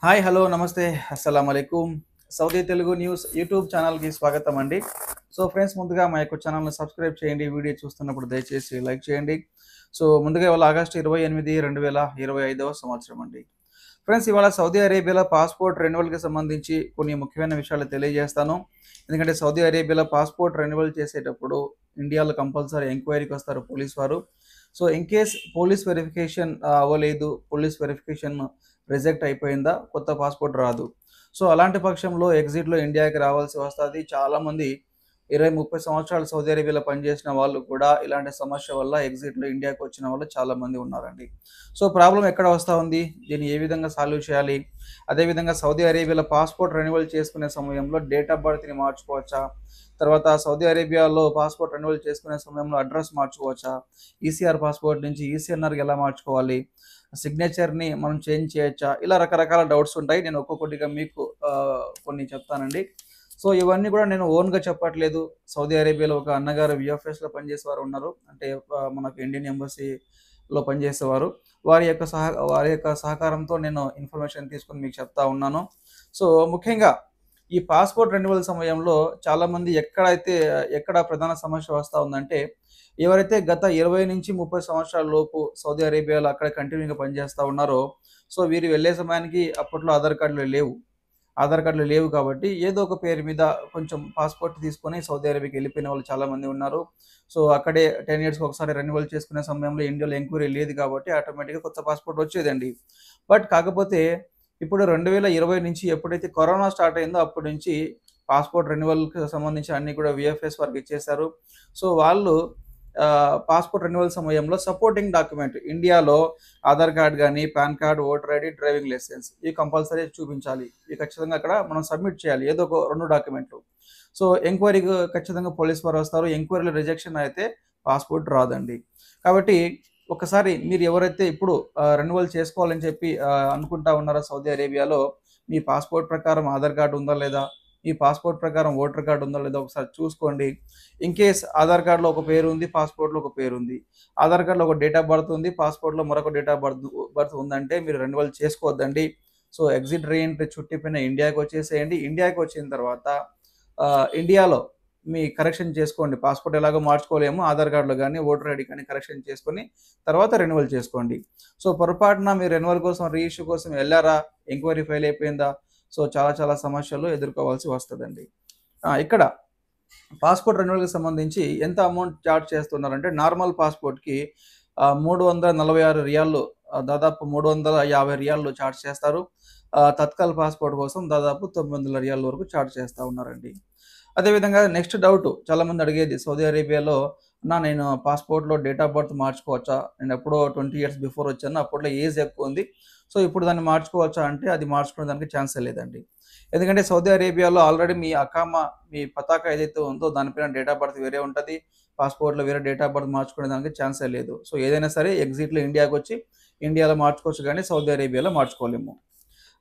Hi hello నమస్తే అస్సలం అలైకుం సౌదీ తెలుగు న్యూస్ యూట్యూబ్ ఛానల్కి స్వాగతం అండి. సో ఫ్రెండ్స్, ముందుగా మా యొక్క ఛానల్ని సబ్స్క్రైబ్ చేయండి. వీడియో చూస్తున్నప్పుడు దయచేసి లైక్ చేయండి. సో ముందుగా ఇవాళ ఆగస్టు 28, 2025 సంవత్సరం అండి. ఫ్రెండ్స్, ఇవాళ సౌదీ అరేబియాలో పాస్పోర్ట్ రెన్యువల్కి సంబంధించి కొన్ని ముఖ్యమైన విషయాలు తెలియజేస్తాను. ఎందుకంటే సౌదీ అరేబియాలో పాస్పోర్ట్ రెన్యువల్ చేసేటప్పుడు ఇండియాలో కంపల్సరీ ఎంక్వైరీకి వస్తారు పోలీస్ వారు. So in case police verification అవ్వలేదు, పోలీస్ వెరిఫికేషన్ రిజెక్ట్ అయిపోయిందా, కొత్త పాస్పోర్ట్ రాదు. సో అలాంటి పక్షంలో ఎగ్జిట్లో ఇండియాకి రావాల్సి వస్తుంది. చాలామంది 20-30 సంవత్సరాలు సౌదీ అరేబియాలో పనిచేసిన వాళ్ళు కూడా ఇలాంటి సమస్య వల్ల ఎగ్జిట్లో ఇండియాకి వచ్చిన వాళ్ళు చాలామంది ఉన్నారండి. సో ప్రాబ్లం ఎక్కడ వస్తూ ఉంది, దీన్ని ఏ విధంగా సాల్వ్ చేయాలి, అదేవిధంగా సౌదీ అరేబియాలో పాస్పోర్ట్ రెన్యువల్ చేసుకునే సమయంలో డేట్ ఆఫ్ బర్త్ని మార్చుకోవచ్చా, తర్వాత సౌదీ అరేబియాలో పాస్పోర్ట్ రెన్యువల్ చేసుకునే సమయంలో అడ్రస్ మార్చుకోవచ్చా, ఈసీఆర్ పాస్పోర్ట్ నుంచి ఈసీఎన్ఆర్కి ఎలా మార్చుకోవాలి, సిగ్నేచర్ని మనం చేంజ్ చేయొచ్చా, ఇలా రకరకాల డౌట్స్ ఉంటాయి. నేను ఒక్కొక్కటిగా మీకు కొన్ని చెప్తానండి. సో ఇవన్నీ కూడా నేను ఓన్గా చెప్పట్లేదు. సౌదీ అరేబియాలో ఒక అన్నగారు విఎఫ్ఎస్లో పనిచేసేవారు ఉన్నారు, అంటే మనకు ఇండియన్ ఎంబసీలో పనిచేసేవారు. వారి యొక్క సహకారంతో నేను ఇన్ఫర్మేషన్ తీసుకొని మీకు చెప్తా ఉన్నాను. సో ముఖ్యంగా ఈ పాస్పోర్ట్ రెన్యువల్ సమయంలో చాలామంది ఎక్కడ ప్రధాన సమస్య వస్తూ ఉందంటే, ఎవరైతే గత 20-30 సంవత్సరాల లోపు సౌదీ అరేబియాలో అక్కడ కంటిన్యూగా పనిచేస్తూ ఉన్నారో, సో వీరు వెళ్ళే సమయానికి అప్పట్లో ఆధార్ కార్డులు లేవు కాబట్టి ఏదో ఒక పేరు మీద కొంచెం పాస్పోర్ట్ తీసుకొని సౌదీ అరేబియాకి వెళ్ళిపోయిన వాళ్ళు చాలామంది ఉన్నారు. సో అక్కడే 10 ఇయర్స్కి ఒకసారి రెన్యువల్ చేసుకునే సమయంలో ఇండియాలో ఎంక్వైరీ లేదు కాబట్టి ఆటోమేటిక్గా కొత్త పాస్పోర్ట్ వచ్చేదండి. బట్ కాకపోతే ఇప్పుడు 2020 నుంచి ఎప్పుడైతే కరోనా స్టార్ట్ అయిందో అప్పటి నుంచి పాస్పోర్ట్ రెన్యువల్‌కి సంబంధించి అన్నీ కూడా వీఎఫ్ఎస్ వారికి ఇచ్చేశారు. సో వాళ్ళు పాస్పోర్ట్ రెన్యువల్ సమయంలో సపోర్టింగ్ డాక్యుమెంట్ ఇండియాలో ఆధార్ కార్డ్ గానీ, pan card, voter ID, driving licence ఇవి కంపల్సరీ చూపించాలి. ఇవి ఖచ్చితంగా అక్కడ మనం సబ్మిట్ చేయాలి. ఏదో ఒక 2 డాక్యుమెంట్లు. సో ఎంక్వైరీకి ఖచ్చితంగా పోలీస్ వారు వస్తారు. ఎంక్వైరీలో రిజెక్షన్ అయితే పాస్పోర్ట్ రాదండి. కాబట్టి ఒకసారి మీరు ఎవరైతే ఇప్పుడు రెన్యువల్ చేసుకోవాలని చెప్పి అనుకుంటా ఉన్నారో సౌదీ అరేబియాలో, మీ పాస్పోర్ట్ ప్రకారం ఆధార్ కార్డ్ ఉందా లేదా, మీ పాస్పోర్ట్ ప్రకారం ఓటర్ కార్డ్ ఉందా లేదా ఒకసారి చూసుకోండి. ఇన్ కేస్ ఆధార్ కార్డ్‌లో ఒక పేరు ఉంది, పాస్పోర్ట్‌లో ఒక పేరు ఉంది. ఆధార్ కార్డ్‌లో ఒక డేట్ ఆఫ్ బర్త్ ఉంది, పాస్పోర్ట్‌లో మరొక డేట్ ఆఫ్ బర్త్ ఉందంటే మీరు రెన్యువల్ చేసుకోవద్దండి. సో ఎగ్జిట్ రీఎంట్రీ చుట్టి పైన ఇండియాకి వచ్చేసేయండి. ఇండియాకి వచ్చిన తర్వాత ఇండియాలో మీ కరెక్షన్ చేసుకోండి. పాస్పోర్ట్ ఎలాగో మార్చుకోలేము, ఆధార్ కార్డ్‌లో గానీ, ఓటర్ ఐడీ కానీ కరెక్షన్ చేసుకొని తర్వాత రెన్యువల్ చేసుకోండి. సో పొరపాటున మీరు రెన్యువల్ కోసం, రీఇష్యూ కోసం ఎళ్లారా, ఎంక్వైరీ ఫెయిల్ అయిపోయిందా, సో చాలా చాలా సమస్యలు ఎదుర్కోవాల్సి వస్తదండి. ఇక్కడ పాస్పోర్ట్ రెన్యువల్‌కి సంబంధించి ఎంత అమౌంట్ చార్జ్ చేస్తున్నారంటే, నార్మల్ పాస్పోర్ట్‌కి 346 రియాల్లు, దాదాపు 350 రియాల్లు చార్జ్ చేస్తారు. తత్కాల్ పాస్పోర్ట్ కోసం దాదాపు 900 రియాల్ వరకు చార్జ్ చేస్తా ఉన్నారండి. అదేవిధంగా నెక్స్ట్ డౌట్ చాలామంది అడిగేది, సౌదీ అరేబియాలో నేను పాస్పోర్ట్‌లో డేట్ ఆఫ్ బర్త్ మార్చుకోవచ్చా? నేను ఎప్పుడో 20 ఇయర్స్ బిఫోర్ వచ్చాను. అప్పట్లో ఏజ్ ఎక్కువ ఉంది. సో ఇప్పుడు దాన్ని మార్చుకోవచ్చా అంటే, అది మార్చుకునే దానికి ఛాన్సే లేదండి. ఎందుకంటే సౌదీ అరేబియాలో ఆల్రెడీ మీ పతాకా ఏదైతే ఉందో దానిపైన డేట్ ఆఫ్ బర్త్ వేరే ఉంటది. పాస్పోర్ట్‌లో వేరే డేట్ ఆఫ్ బర్త్ మార్చుకునే దానికి ఛాన్సే లేదు. సో ఏదైనా సరే ఎగ్జిట్‌లో ఇండియాకొచ్చి ఇండియాలో మార్చుకోవచ్చు గానీ సౌదీ అరేబియాలో మార్చుకోలేము.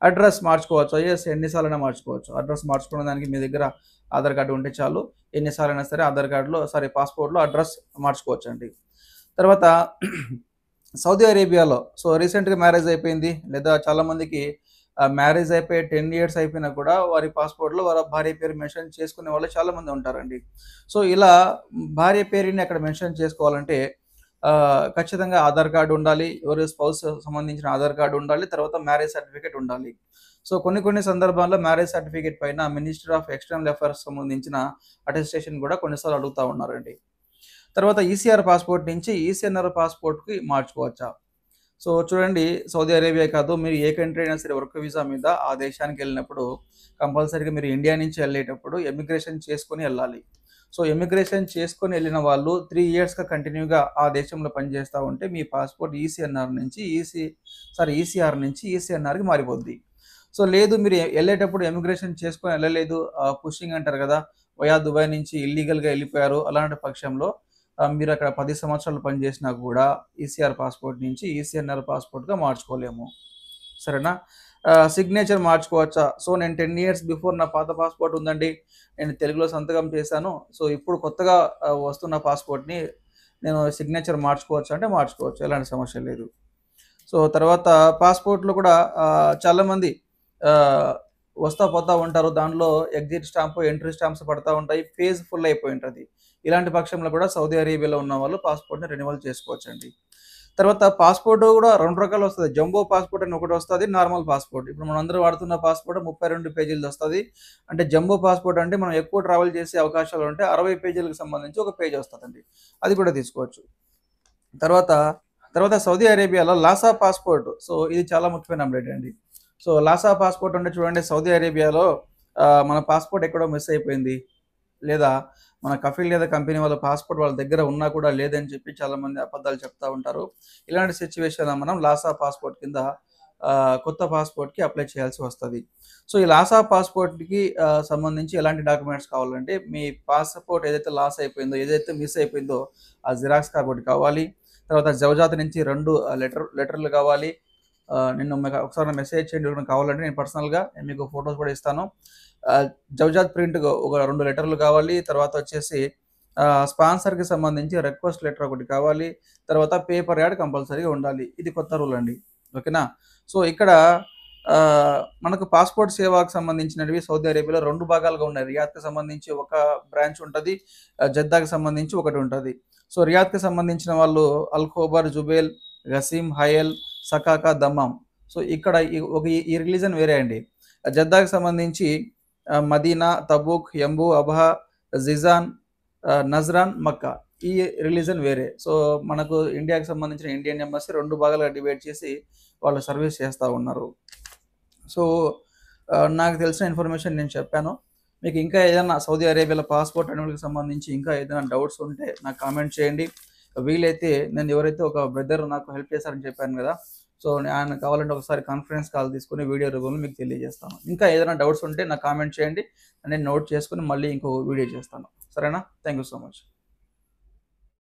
అడ్రస్ మార్చుకోవచ్చు. యెస్, ఎన్ని సార్లైనా మార్చుకోవచ్చు. అడ్రస్ మార్చుకునే దానికి మీ దగ్గర ఆధార్ కార్డ్ ఉంటే చాలు. ఎన్ని సార్లైనా సరే పాస్‌పోర్ట్‌లో అడ్రస్ మార్చుకోవచ్చండి. తర్వాత సౌదీ అరేబియాలో రీసెంట్‌గా మ్యారేజ్ అయిపోయింది, లేదా చాలామందికి మ్యారేజ్ అయిపోయి 10 ఇయర్స్ అయిపోయినా కూడా వారి పాస్‌పోర్ట్‌లో వాళ్ళ భార్య పేరు మెన్షన్ చేసుకునే వాళ్ళు చాలామంది ఉంటారండి. సో ఇలా భార్య పేరుని అక్కడ మెన్షన్ చేసుకోవాలంటే ఖచ్చితంగా ఆధార్ కార్డ్ ఉండాలి. ఎవరి స్పౌస్ సంబంధించిన ఆధార్ కార్డ్ ఉండాలి. తర్వాత మ్యారేజ్ సర్టిఫికేట్ ఉండాలి. సో కొన్ని కొన్ని సందర్భాల్లో మ్యారేజ్ సర్టిఫికేట్ పైన మినిస్ట్రీ ఆఫ్ ఎక్స్టర్నల్ అఫైర్స్ సంబంధించిన అటెస్టేషన్ కూడా కొన్నిసార్లు అడుగుతా ఉన్నారండి. తర్వాత ఈసీఆర్ పాస్పోర్ట్ నుంచి ఈసీఎన్ఆర్ పాస్పోర్ట్‌కి మార్చుకోవచ్చా? సో చూడండి, సౌదీ అరేబియా కాదు, మీరు ఏ కంట్రీ అయినా సరే వర్క్ వీసా మీద ఆ దేశానికి వెళ్ళినప్పుడు కంపల్సరీగా మీరు ఇండియా నుంచి వెళ్ళేటప్పుడు ఎమిగ్రేషన్ చేసుకొని వెళ్ళాలి. సో ఎమిగ్రేషన్ చేసుకొని వెళ్ళిన వాళ్ళు 3 ఇయర్స్‌గా కంటిన్యూగా ఆ దేశంలో పనిచేస్తా ఉంటే మీ పాస్పోర్ట్ ఈసీఆర్ నుంచి ఈసీఎన్ఆర్‌కి మారిపోద్ది. సో లేదు, మీరు వెళ్ళేటప్పుడు ఎమిగ్రేషన్ చేసుకొని వెళ్ళలేదు, పుషింగ్ అంటారు కదా, వయా దుబాయ్ నుంచి ఇల్లీగల్‌గా వెళ్ళిపోయారు. అలాంటి పక్షంలో మీరు అక్కడ 10 సంవత్సరాలు పనిచేసినా కూడా ఈసీఆర్ పాస్పోర్ట్ నుంచి ఈసీఎన్ఆర్ పాస్పోర్ట్‌గా మార్చుకోలేము. సరేనా? సిగ్నేచర్ మార్చుకోవచ్చా? సో నేను 10 ఇయర్స్ బిఫోర్ నా పాత పాస్పోర్ట్ ఉందండి. నేను తెలుగులో సంతకం చేశాను. సో ఇప్పుడు కొత్తగా వస్తున్న పాస్పోర్ట్‌ని నేను సిగ్నేచర్ మార్చుకోవచ్చా అంటే మార్చుకోవచ్చు. ఎలాంటి సమస్య లేదు. సో తర్వాత పాస్పోర్ట్‌లో కూడా చాలామంది ఆహ్, వస్తా పోతా ఉంటారు. దాంట్లో ఎగ్జిట్ స్టాంపు, ఎంట్రీ స్టాంప్స్ పడతా ఉంటాయి. ఫేజ్ ఫుల్ అయిపోయి ఉంటది. ఇలాంటి పక్షంలో కూడా సౌదీ అరేబియాలో ఉన్నవాళ్ళు పాస్‌పోర్ట్‌ని రెన్యువల్ చేసుకోవచ్చండి. తర్వాత పాస్‌పోర్ట్ గూడా 2 రకాలొస్తది. జంబో పాస్‌పోర్ట్ అని ఒకటొస్తది. Normal passport. ఇప్పుడు మనందరం వాడుతున్న పాస్‌పోర్ట్ 32 పేజీలదొస్తది. అంటే జంబో పాస్‌పోర్ట్ అంటే మనం ఎక్కువ ట్రావెల్ చేసే అవకాశాలుంటే 60 పేజీలకు సంబంధించి ఒక పేజ్ ఒస్తదండి. అది కూడా తీసుకోవచ్చు. తర్వాత, తర్వాత సౌదీ అరేబియాలో లాసా పాస్‌పోర్ట్. సో, ఇది చాలా ముఖ్యమైన అప్‌డేట్ అండి. సో, లాసా పాస్‌పోర్ట్ అంటే చూడండి సౌదీ అరేబియాలో మన పాస్‌పోర్ట్ ఎక్కడో మిస్ అయిపోయింది. లేదా మన కఫీల్ లేదా కంపెనీ వాళ్ళ పాస్‌పోర్ట్ వాళ్ళ దగ్గర ఉన్నా కూడా లేదని చెప్పి చాలామంది అబద్ధాలు చెప్తా ఉంటారు. ఇలాంటి సిట్యుయేషన్‌లో మనం లాసా పాస్‌పోర్ట్ కింద కొత్త పాస్‌పోర్ట్‌కి అప్లై చేయాల్సి వస్తది. సో, ఈ లాసా పాస్‌పోర్ట్‌కి సంబంధించి ఎలాంటి డాక్యుమెంట్స్ కావాలంటే మీ పాస్‌పోర్ట్ ఏదైతే లాస్ అయిపోయిందో, ఏదైతే మిస్ అయిపోయిందో ఆ జిరాక్స్ కాపీ ఒకటి కావాలి. తర్వాత జవజాత నుంచి 2 లెటర్‌లు కావాలి. నేను మీకు ఒకసారి మెసేజ్ చేయండి ఎవరికైనా కావాలంటే నేను పర్సనల్‌గా నేను మీకు ఫోటోస్ కూడా ఇస్తాను. ఆహ్, జవజాత్ ప్రింట్ ఒక 2 లెటర్‌లు కావాలి. తర్వాత వచ్చేసి స్పాన్సర్‌కి సంబంధించి రిక్వెస్ట్ లెటర్ ఒకటి కావాలి. తర్వాత పేపర్ యాడ్ కంపల్సరీగా ఉండాలి. ఇది కొత్త రూల్ అండి. ఓకేనా? సో, ఇక్కడ మనకు పాస్‌పోర్ట్ సేవాకు సంబంధించినవి సౌదీ అరేబియాలో 2 భాగాలుగా ఉన్నాయి. రియాద్‌కి సంబంధించి ఒక బ్రాంచ్ ఉంటది. జెద్దాకి సంబంధించి ఒకటి ఉంటది. సో, రియాద్‌కి సంబంధించిన వాళ్ళు అల్ ఖోబర్, జుబైల్, గసీం, హయల్, సకాకా, దమ్మాం. సో, ఇక్కడ ఈ రిలీజన్ వేరే అండి. జెద్దాకి సంబంధించి మదీనా, తబూక్, యంబు, అబ్హా, జిజాన్, నజ్రాన్, మక్కా. ఈ రిలీజన్ వేరే. సో, మనకు ఇండియాకి సంబంధించిన ఇండియన్ ఎంబసీ 2 భాగాలుగా డివైడ్ చేసి వాళ్ళు సర్వీస్ చేస్తా ఉన్నారు. సో, నాకు తెలిసిన ఇన్ఫర్మేషన్ నేను చెప్పాను. మీకు ఇంకా ఏదైనా సౌదీ అరేబియాలో పాస్‌పోర్ట్ రెన్యువల్‌కి సంబంధించి ఇంకా ఏదైనా డౌట్స్ ఉంటే నాకు కామెంట్ చేయండి. వీలైతే నేను ఎవరైతే ఒక బ్రదర్ నాకు హెల్ప్ చేశారని చెప్పాను గదా! సో, ఆయన కావాలంటే ఒకసారి కాన్ఫరెన్స్ కాల్ తీసుకొని వీడియో రూపంలో మీకు తెలియజేస్తాను. ఇంకా ఏదైనా డౌట్స్ ఉంటే నాకు కామెంట్ చేయండి. నేను నోట్ చేసుకొని మళ్ళీ ఇంకో వీడియో చేస్తాను. సరేనా? Thank you so much.